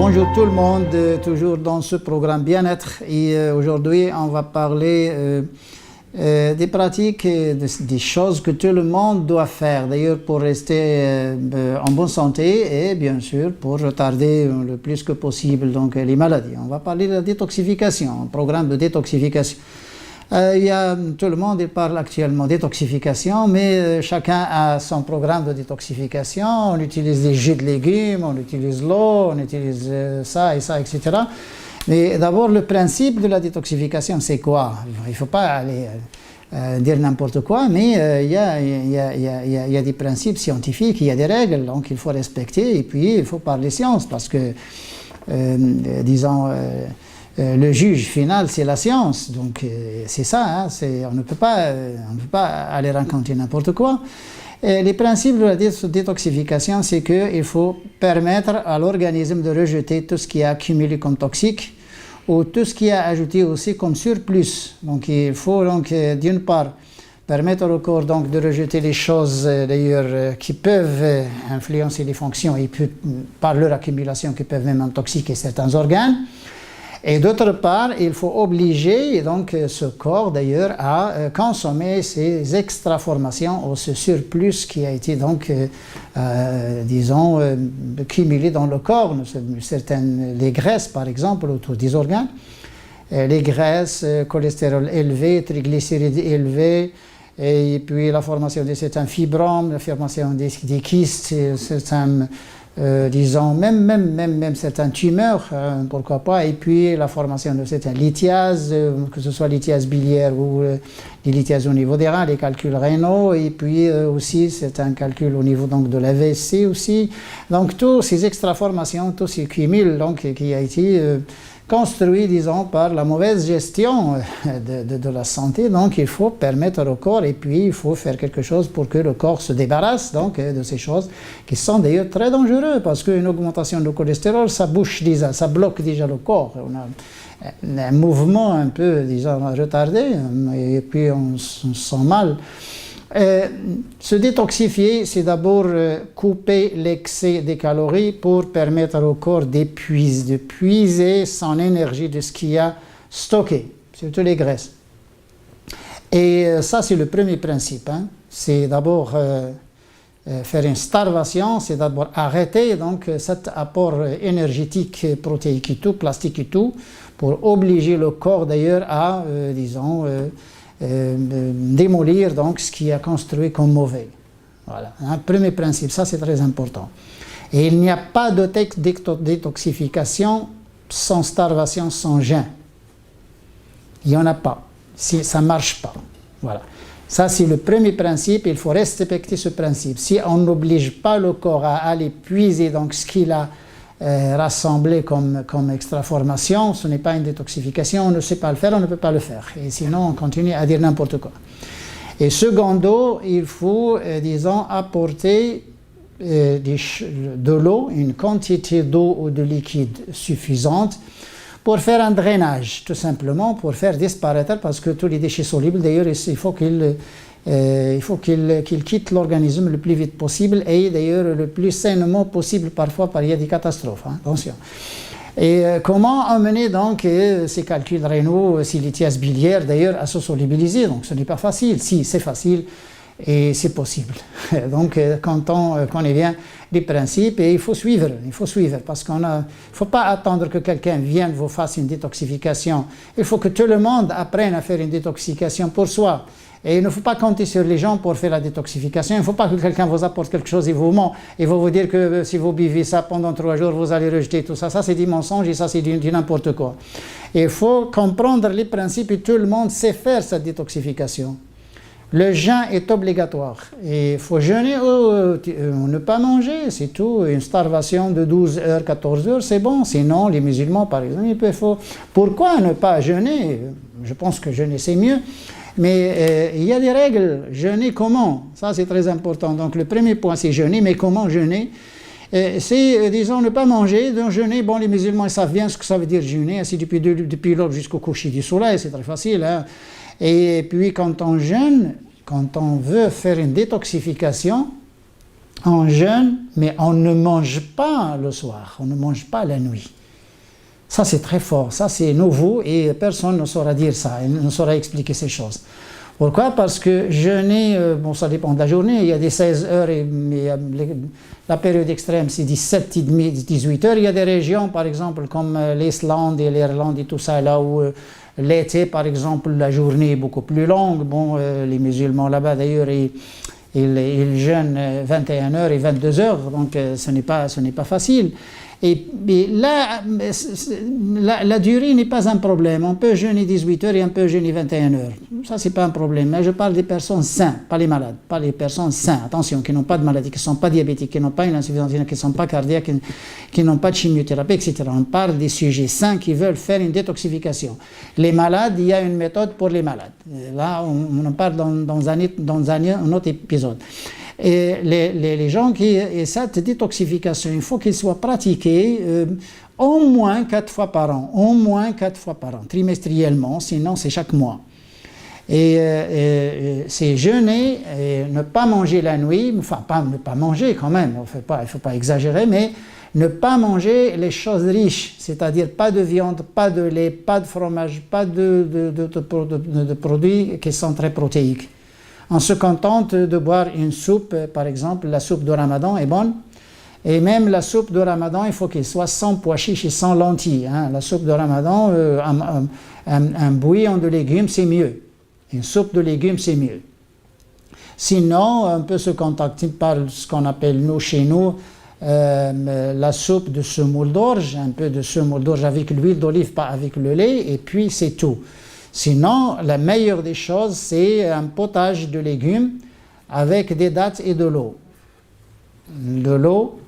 Bonjour tout le monde, toujours dans ce programme Bien-être et aujourd'hui on va parler des pratiques, des choses que tout le monde doit faire d'ailleurs pour rester en bonne santé et bien sûr pour retarder le plus que possible donc, les maladies. On va parler de la détoxification, un programme de détoxification. Tout le monde parle actuellement de détoxification, mais chacun a son programme de détoxification. On utilise des jus de légumes, on utilise l'eau, on utilise ça et ça, etc. Mais d'abord, le principe de la détoxification, c'est quoi? Il ne faut pas aller dire n'importe quoi, mais il y a des principes scientifiques, il y a des règles, donc il faut respecter, et puis il faut parler science, parce que, disons, le juge final, c'est la science, donc c'est ça, hein, on ne peut pas aller raconter n'importe quoi. Et les principes de la détoxification, c'est qu'il faut permettre à l'organisme de rejeter tout ce qui est accumulé comme toxique ou tout ce qui est ajouté aussi comme surplus. Donc il faut donc d'une part permettre au corps donc de rejeter les choses d'ailleurs qui peuvent influencer les fonctions et puis, par leur accumulation qui peuvent même intoxiquer certains organes. Et d'autre part, il faut obliger donc ce corps d'ailleurs à consommer ces extraformations ou ce surplus qui a été donc, disons, cumulé dans le corps, les graisses par exemple autour des organes, les graisses, cholestérol élevé, triglycérides élevés, et puis la formation de certains fibromes, la formation des kystes, certains disons, même certaines tumeurs, pourquoi pas, et puis la formation de certaines lithiases, que ce soit lithiases biliaires ou les lithiases au niveau des reins, les calculs rénaux, et puis aussi certains calculs au niveau donc, de l'AVC aussi. Donc, tous ces extraformations, tous ces cumuls donc, qui a été construit, disons, par la mauvaise gestion de la santé. Donc, il faut permettre au corps, et puis il faut faire quelque chose pour que le corps se débarrasse donc, de ces choses qui sont d'ailleurs très dangereuses, parce qu'une augmentation de cholestérol, ça bouche déjà, ça bloque déjà le corps. On a un mouvement un peu, disons, retardé, et puis on se sent mal. Se détoxifier, c'est d'abord couper l'excès des calories pour permettre au corps de puiser son énergie de ce qu'il y a stocké, surtout les graisses. Et ça, c'est le premier principe. Hein. C'est d'abord faire une starvation, c'est d'abord arrêter donc, cet apport énergétique, protéique et tout, plastique et tout, pour obliger le corps d'ailleurs à, disons, démolir donc ce qui est construit comme mauvais. Voilà, un premier principe, ça c'est très important. Et il n'y a pas de détoxification sans starvation, sans jeûne. Il n'y en a pas, si, ça ne marche pas. Voilà. Ça c'est le premier principe, il faut respecter ce principe. Si on n'oblige pas le corps à aller puiser donc, ce qu'il a rassemblé comme extraformation, ce n'est pas une détoxification, on ne sait pas le faire, on ne peut pas le faire. Et sinon, on continue à dire n'importe quoi. Et secondo, il faut, disons, apporter de l'eau, une quantité d'eau ou de liquide suffisante pour faire un drainage, tout simplement, pour faire disparaître, parce que tous les déchets solubles, d'ailleurs, il faut qu'ils quittent l'organisme le plus vite possible et d'ailleurs le plus sainement possible. Parfois, il y a des catastrophes, hein, attention. Et comment amener donc ces calculs rénaux, ces lithiases biliaires d'ailleurs à se solubiliser? Donc ce n'est pas facile. Si, c'est facile et c'est possible. Donc quand on connaît bien les principes, et il faut suivre parce qu'il ne faut pas attendre que quelqu'un vienne vous fasse une détoxification. Il faut que tout le monde apprenne à faire une détoxification pour soi. Et il ne faut pas compter sur les gens pour faire la détoxification. Il ne faut pas que quelqu'un vous apporte quelque chose et vous ment et vous dire que si vous buvez ça pendant 3 jours, vous allez rejeter tout ça. Ça, c'est du mensonge et ça, c'est du n'importe quoi. Il faut comprendre les principes et tout le monde sait faire cette détoxification. Le jeûne est obligatoire. Et il faut jeûner ou ne pas manger, c'est tout. Une starvation de 12 heures, 14 heures, c'est bon. Sinon, les musulmans, par exemple, il faut... Pourquoi ne pas jeûner? Je pense que jeûner, c'est mieux. Mais il y a des règles. Jeûner comment? Ça, c'est très important. Donc, le premier point, c'est jeûner. Mais comment jeûner? C'est, disons, ne pas manger. Donc, jeûner, bon, les musulmans, ils savent bien ce que ça veut dire jeûner. Ainsi, depuis l'aube jusqu'au coucher du soleil, c'est très facile. Hein? Et puis, quand on jeûne, quand on veut faire une détoxification, on jeûne, mais on ne mange pas le soir, on ne mange pas la nuit. Ça, c'est très fort, ça, c'est nouveau et personne ne saura dire ça, ne saura expliquer ces choses. Pourquoi? Parce que jeûner, bon, ça dépend de la journée, il y a des 16 heures, mais la période extrême, c'est 17, 18 heures. Il y a des régions, par exemple, comme l'Islande et l'Irlande et tout ça, là où l'été, par exemple, la journée est beaucoup plus longue. Bon, les musulmans là-bas, d'ailleurs, ils jeûnent 21 heures et 22 heures, donc ce n'est pas facile. Et là, la durée n'est pas un problème. On peut jeûner 18 heures et on peut jeûner 21 heures. Ça, c'est pas un problème. Mais je parle des personnes saines, pas les malades. Pas les personnes saines, attention, qui n'ont pas de maladie, qui ne sont pas diabétiques, qui n'ont pas une insuffisance rénale, qui ne sont pas cardiaques, qui n'ont pas de chimiothérapie, etc. On parle des sujets sains qui veulent faire une détoxification. Les malades, il y a une méthode pour les malades. Là, on en parle dans un autre épisode. Et les gens et cette détoxification, il faut qu'elle soit pratiquée au moins 4 fois par an, trimestriellement, sinon c'est chaque mois. Et c'est jeûner, et ne pas manger la nuit, enfin ne pas manger quand même, il ne faut pas exagérer, mais ne pas manger les choses riches, c'est-à-dire pas de viande, pas de lait, pas de fromage, pas de produits qui sont très protéiques. On se contente de boire une soupe, par exemple, la soupe de Ramadan est bonne. Et même la soupe de Ramadan, il faut qu'elle soit sans pois chiches et sans lentilles. Hein. La soupe de Ramadan, un bouillon de légumes, c'est mieux. Une soupe de légumes, c'est mieux. Sinon, on peut se contenter par ce qu'on appelle, chez nous, la soupe de semoule d'orge, un peu de semoule d'orge avec l'huile d'olive, pas avec le lait, et puis c'est tout. Sinon, la meilleure des choses, c'est un potage de légumes avec des dattes et de l'eau. De l'eau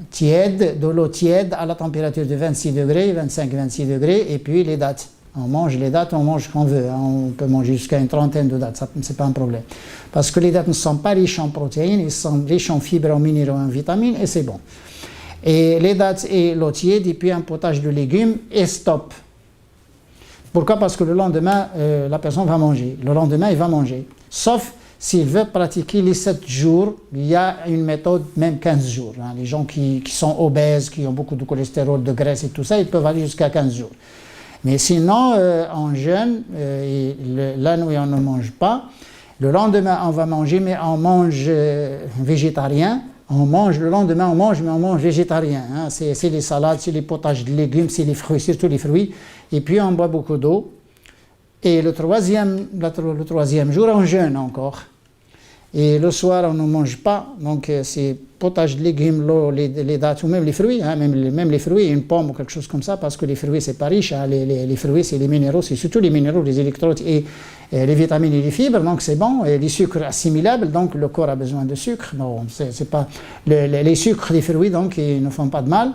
tiède à la température de 26 degrés, 25-26 degrés, et puis les dattes. On mange les dattes, on mange quand on veut. On peut manger jusqu'à une trentaine de dattes, ça c'est pas un problème. Parce que les dattes ne sont pas riches en protéines, ils sont riches en fibres, en minéraux, en vitamines, et c'est bon. Et les dattes et l'eau tiède, et puis un potage de légumes, et stop. Pourquoi? Parce que le lendemain, la personne va manger. Le lendemain, il va manger. Sauf s'il veut pratiquer les 7 jours, il y a une méthode, même 15 jours. Hein. Les gens qui sont obèses, qui ont beaucoup de cholestérol, de graisse et tout ça, ils peuvent aller jusqu'à 15 jours. Mais sinon, en jeûne, la nuit, on ne mange pas. Le lendemain, on va manger, mais on mange végétarien. On mange, le lendemain, on mange, mais on mange végétarien. Hein. C'est les salades, c'est les potages de légumes, c'est les fruits, surtout les fruits. Et puis, on boit beaucoup d'eau. Et le troisième jour, on jeûne encore. Et le soir, on ne mange pas. Donc, c'est potage de légumes, l'eau, les dattes, ou même les fruits. Hein, même les fruits, une pomme ou quelque chose comme ça, parce que les fruits, c'est pas riche. Hein, les fruits, c'est les minéraux, c'est surtout les minéraux, les électrolytes et les vitamines et les fibres. Donc, c'est bon. Et les sucres assimilables, donc le corps a besoin de sucre. Non, c'est pas les sucres des fruits, donc, ils ne font pas de mal.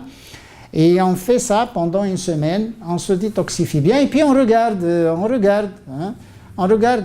Et on fait ça pendant une semaine, on se détoxifie bien, et puis on regarde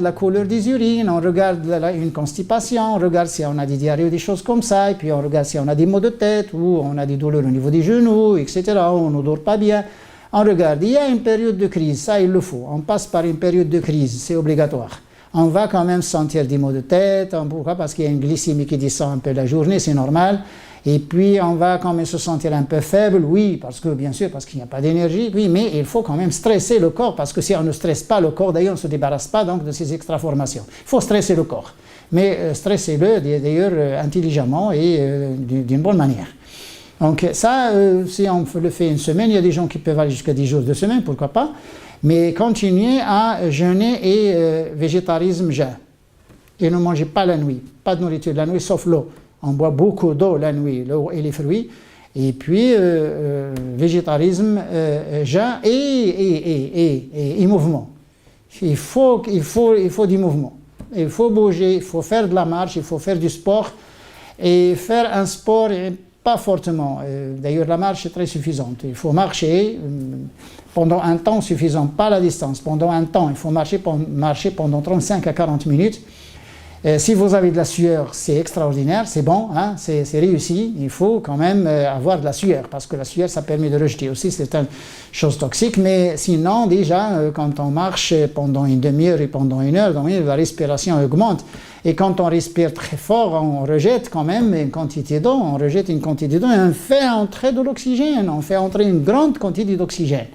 la couleur des urines, on regarde une constipation, on regarde si on a des diarrhées ou des choses comme ça, et puis on regarde si on a des maux de tête, ou on a des douleurs au niveau des genoux, etc., on ne dort pas bien. On regarde, il y a une période de crise, ça il le faut, on passe par une période de crise, c'est obligatoire. On va quand même sentir des maux de tête, pourquoi? Parce qu'il y a une glycémie qui descend un peu la journée, c'est normal. Et puis, on va quand même se sentir un peu faible, oui, bien sûr, parce qu'il n'y a pas d'énergie, oui, mais il faut quand même stresser le corps, parce que si on ne stresse pas le corps, d'ailleurs, on ne se débarrasse pas donc de ces extraformations. Il faut stresser le corps, mais stressez-le d'ailleurs intelligemment et d'une bonne manière. Donc ça, si on le fait une semaine, il y a des gens qui peuvent aller jusqu'à 10 jours de semaine, pourquoi pas, mais continuez à jeûner et végétarisme jeûne. Et ne mangez pas la nuit, pas de nourriture la nuit, sauf l'eau. On boit beaucoup d'eau la nuit, l'eau et les fruits. Et puis, végétarisme, jeûne et mouvement. Il faut du mouvement. Il faut bouger, il faut faire de la marche, il faut faire du sport. Et faire un sport, pas fortement. D'ailleurs, la marche est très suffisante. Il faut marcher pendant un temps suffisant, pas la distance. Pendant un temps, il faut marcher pendant 35 à 40 minutes. Si vous avez de la sueur, c'est extraordinaire, c'est bon, hein, c'est réussi. Il faut quand même avoir de la sueur, parce que la sueur, ça permet de rejeter aussi certaines choses toxiques. Mais sinon, déjà, quand on marche pendant une demi-heure et pendant une heure, donc, la respiration augmente. Et quand on respire très fort, on rejette quand même une quantité d'eau, on rejette une quantité d'eau et on fait entrer de l'oxygène, on fait entrer une grande quantité d'oxygène.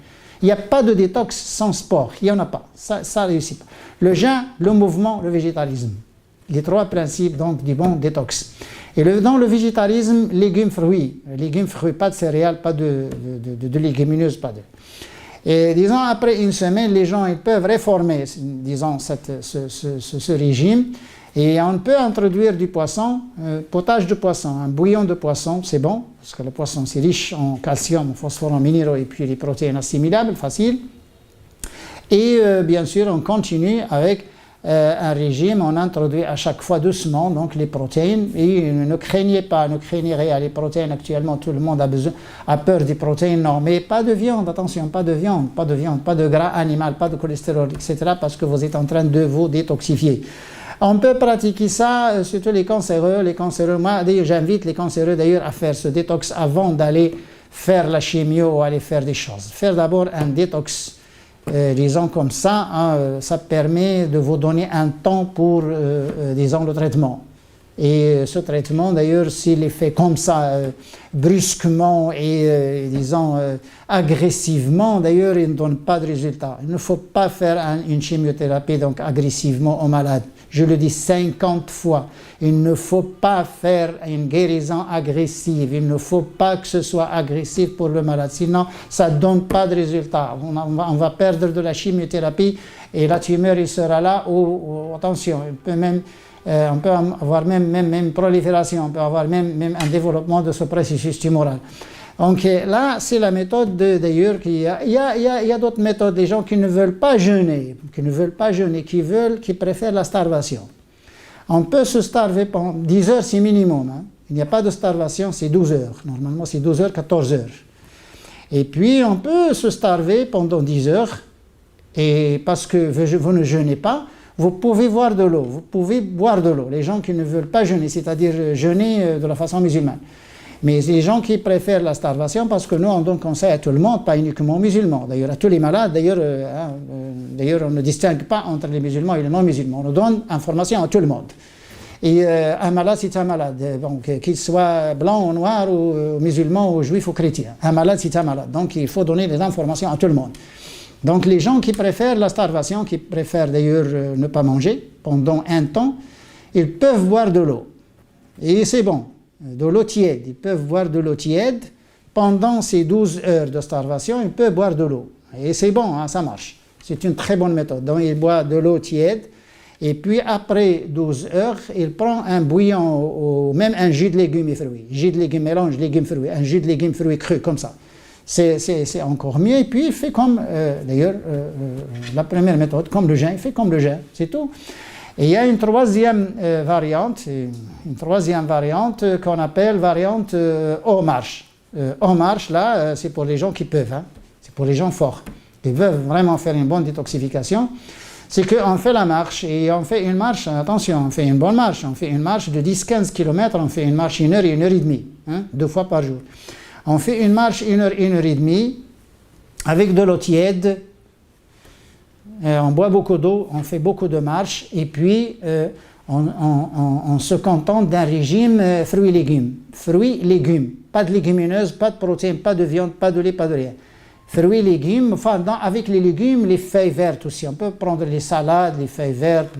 Il n'y a pas de détox sans sport, il n'y en a pas, ça réussit pas. Le jeûne, le mouvement, le végétalisme. Les trois principes donc du bon détox. Et dans le végétarisme, légumes, fruits, pas de céréales, pas de légumineuses, pas de. Et disons après une semaine, les gens ils peuvent réformer, disons ce régime, et on peut introduire du poisson, potage de poisson, un bouillon de poisson, c'est bon parce que le poisson c'est riche en calcium, en phosphore, en minéraux et puis les protéines assimilables, facile. Et bien sûr, on continue avec un régime, on introduit à chaque fois doucement donc les protéines et ne craignez rien, les protéines actuellement tout le monde a peur des protéines normées, pas de viande, attention, pas de viande, pas de gras animal, pas de cholestérol, etc. parce que vous êtes en train de vous détoxifier. On peut pratiquer ça, surtout les cancéreux, moi d'ailleurs j'invite les cancéreux d'ailleurs à faire ce détox avant d'aller faire la chimio ou aller faire des choses. Faire d'abord un détox. Disons comme ça, hein, ça permet de vous donner un temps pour, disons, le traitement. Et ce traitement, d'ailleurs, s'il est fait comme ça, brusquement et, disons, agressivement, d'ailleurs, il ne donne pas de résultat. Il ne faut pas faire une chimiothérapie, donc, agressivement aux malades. Je le dis 50 fois. Il ne faut pas faire une guérison agressive. Il ne faut pas que ce soit agressif pour le malade. Sinon, ça ne donne pas de résultat. On va perdre de la chimiothérapie et la tumeur, il sera là. Attention, on peut avoir même une prolifération, on peut avoir même un développement de ce processus tumoral. Donc là, c'est la méthode d'ailleurs il y a d'autres méthodes, des gens qui ne veulent pas jeûner, qui préfèrent la starvation. On peut se starver pendant 10 heures, c'est minimum. Hein. Il n'y a pas de starvation, c'est 12 heures. Normalement, c'est 12 heures, 14 heures. Et puis, on peut se starver pendant 10 heures, et parce que vous ne jeûnez pas, vous pouvez boire de l'eau. Les gens qui ne veulent pas jeûner, c'est-à-dire jeûner de la façon musulmane. Mais les gens qui préfèrent la starvation, parce que nous, on donne conseil à tout le monde, pas uniquement aux musulmans, d'ailleurs à tous les malades, d'ailleurs on ne distingue pas entre les musulmans et les non-musulmans, on donne information à tout le monde. Et un malade, c'est un malade, donc qu'il soit blanc ou noir, ou musulman, ou juif, ou chrétien. Un malade, c'est un malade, donc il faut donner des informations à tout le monde. Donc les gens qui préfèrent la starvation, qui préfèrent d'ailleurs ne pas manger pendant un temps, ils peuvent boire de l'eau. Et c'est bon. De l'eau tiède. Ils peuvent boire de l'eau tiède pendant ces 12 heures de starvation. Ils peuvent boire de l'eau. Et c'est bon, hein, ça marche. C'est une très bonne méthode. Donc, ils boivent de l'eau tiède. Et puis, après 12 heures, il prend un bouillon ou même un jus de légumes et fruits. Jus de légumes, mélange légumes-fruits. Un jus de légumes, fruits crus, comme ça. C'est encore mieux. Et puis, il fait comme, d'ailleurs, la première méthode, comme le jeûne. Il fait comme le jeûne. C'est tout. Et il y a une troisième variante qu'on appelle variante hors marche. Hors marche, là, c'est pour les gens qui peuvent, hein. C'est pour les gens forts, qui veulent vraiment faire une bonne détoxification. C'est qu'on fait la marche, et on fait une marche, attention, on fait une bonne marche, on fait une marche de 10-15 km, on fait une marche 1 heure et 1 heure et demie, hein, 2 fois par jour. On fait une marche 1 heure et demie, avec de l'eau tiède. On boit beaucoup d'eau, on fait beaucoup de marches, et puis on se contente d'un régime fruits-légumes. Fruits-légumes, pas de légumineuses, pas de protéines, pas de viande, pas de lait, pas de rien. Fruits-légumes, enfin avec les légumes, les feuilles vertes aussi. On peut prendre les salades, les feuilles vertes,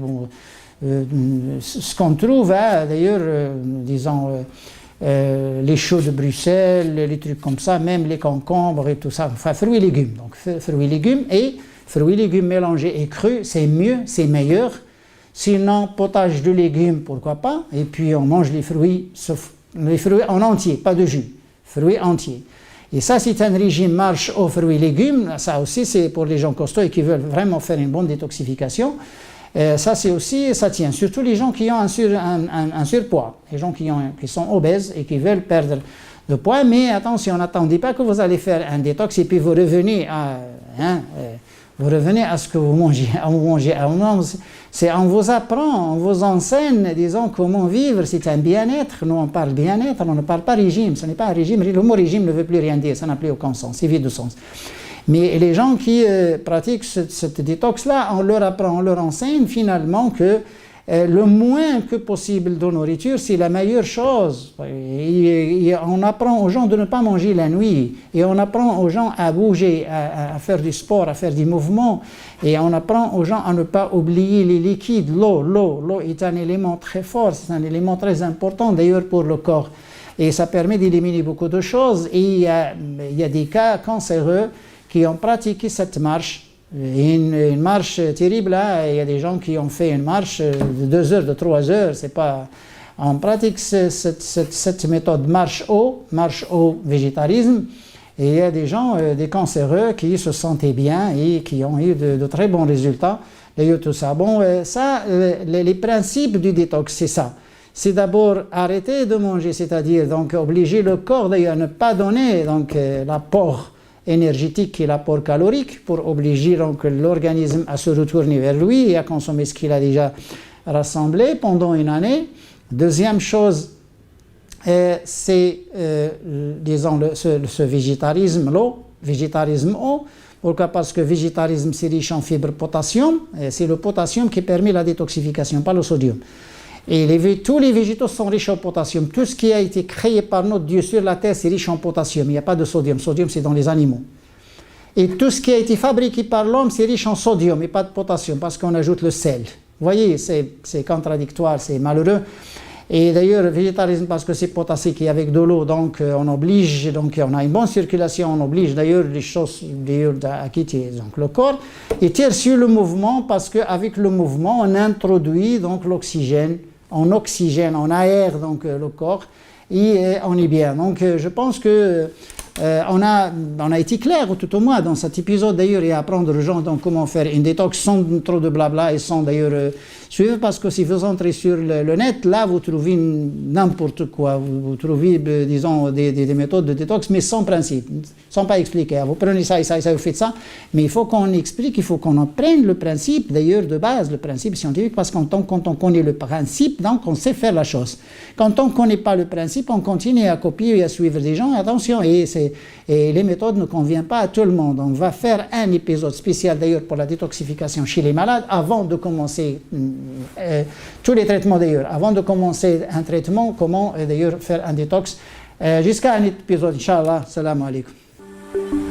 ce qu'on trouve, hein, d'ailleurs, disons, les choux de Bruxelles, les trucs comme ça, même les concombres et tout ça. Enfin, fruits-légumes, donc fruits-légumes et fruits et légumes mélangés et crus, c'est mieux, c'est meilleur. Sinon, potage de légumes, pourquoi pas. Et puis, on mange les fruits en entier, pas de jus. Fruits entiers. Et ça, c'est un régime marche aux fruits et légumes. Ça aussi, c'est pour les gens costauds et qui veulent vraiment faire une bonne détoxification. Ça, c'est aussi, ça tient. Surtout les gens qui ont un surpoids. Les gens qui sont obèses et qui veulent perdre de poids. Mais attention, n'attendez pas que vous allez faire un détox et puis vous revenez à... Vous revenez à ce que vous mangez. On vous apprend, on vous enseigne, disons, comment vivre. C'est un bien-être. Nous, on parle bien-être, on ne parle pas régime. Ce n'est pas un régime. Le mot régime ne veut plus rien dire. Ça n'a plus aucun sens. C'est vide de sens. Mais les gens qui pratiquent cette détox-là, on leur apprend, on leur enseigne finalement que le moins que possible de nourriture, c'est la meilleure chose. Et on apprend aux gens de ne pas manger la nuit. Et on apprend aux gens à bouger, à faire du sport, à faire du mouvement. Et on apprend aux gens à ne pas oublier les liquides. L'eau est un élément très fort, c'est un élément très important d'ailleurs pour le corps. Et ça permet d'éliminer beaucoup de choses. Et il y a des cas cancéreux qui ont pratiqué cette marche. Une marche terrible, hein. Il y a des gens qui ont fait une marche de 2 heures, de 3 heures. C'est pas... On pratique cette méthode marche au végétarisme. Et il y a des gens, des cancéreux, qui se sentaient bien et qui ont eu de très bons résultats. D'ailleurs, tout ça. Bon, les principes du détox, c'est ça. C'est d'abord arrêter de manger, c'est-à-dire donc obliger le corps d'ailleurs à ne pas donner donc l'apport énergétique et l'apport calorique pour obliger donc l'organisme à se retourner vers lui et à consommer ce qu'il a déjà rassemblé pendant une année. Deuxième chose, c'est disons ce végétarisme haut. Pourquoi? Parce que végétarisme c'est riche en fibres potassium, c'est le potassium qui permet la détoxification, pas le sodium. Et tous les végétaux sont riches en potassium. Tout ce qui a été créé par notre Dieu sur la terre, c'est riche en potassium. Il n'y a pas de sodium. Sodium, c'est dans les animaux. Et tout ce qui a été fabriqué par l'homme, c'est riche en sodium et pas de potassium parce qu'on ajoute le sel. Vous voyez, c'est contradictoire, c'est malheureux. Et d'ailleurs, le végétarisme, parce que c'est potassique et avec de l'eau, donc on oblige, donc on a une bonne circulation, on oblige d'ailleurs les choses à quitter donc, le corps. Et tire sur le mouvement parce qu'avec le mouvement, on introduit donc l'oxygène. On oxygène, on aère donc le corps et on est bien. Donc je pense que on a été clair tout au moins dans cet épisode d'ailleurs et apprendre aux gens donc, comment faire une détox sans trop de blabla et sans d'ailleurs suivre parce que si vous entrez sur le net, là vous trouvez n'importe quoi. Vous trouvez disons des méthodes de détox mais sans principe, sans pas expliquer. Vous prenez ça et ça et ça, vous faites ça. Mais il faut qu'on explique, il faut qu'on apprenne le principe d'ailleurs de base, le principe scientifique parce que quand on connaît le principe, donc on sait faire la chose. Quand on ne connaît pas le principe, on continue à copier et à suivre des gens. Attention, et les méthodes ne conviennent pas à tout le monde. On va faire un épisode spécial d'ailleurs pour la détoxification chez les malades avant de commencer tous les traitements d'ailleurs. Avant de commencer un traitement, comment d'ailleurs faire un détox. Jusqu'à un épisode, Inch'Allah. Salam alaikum.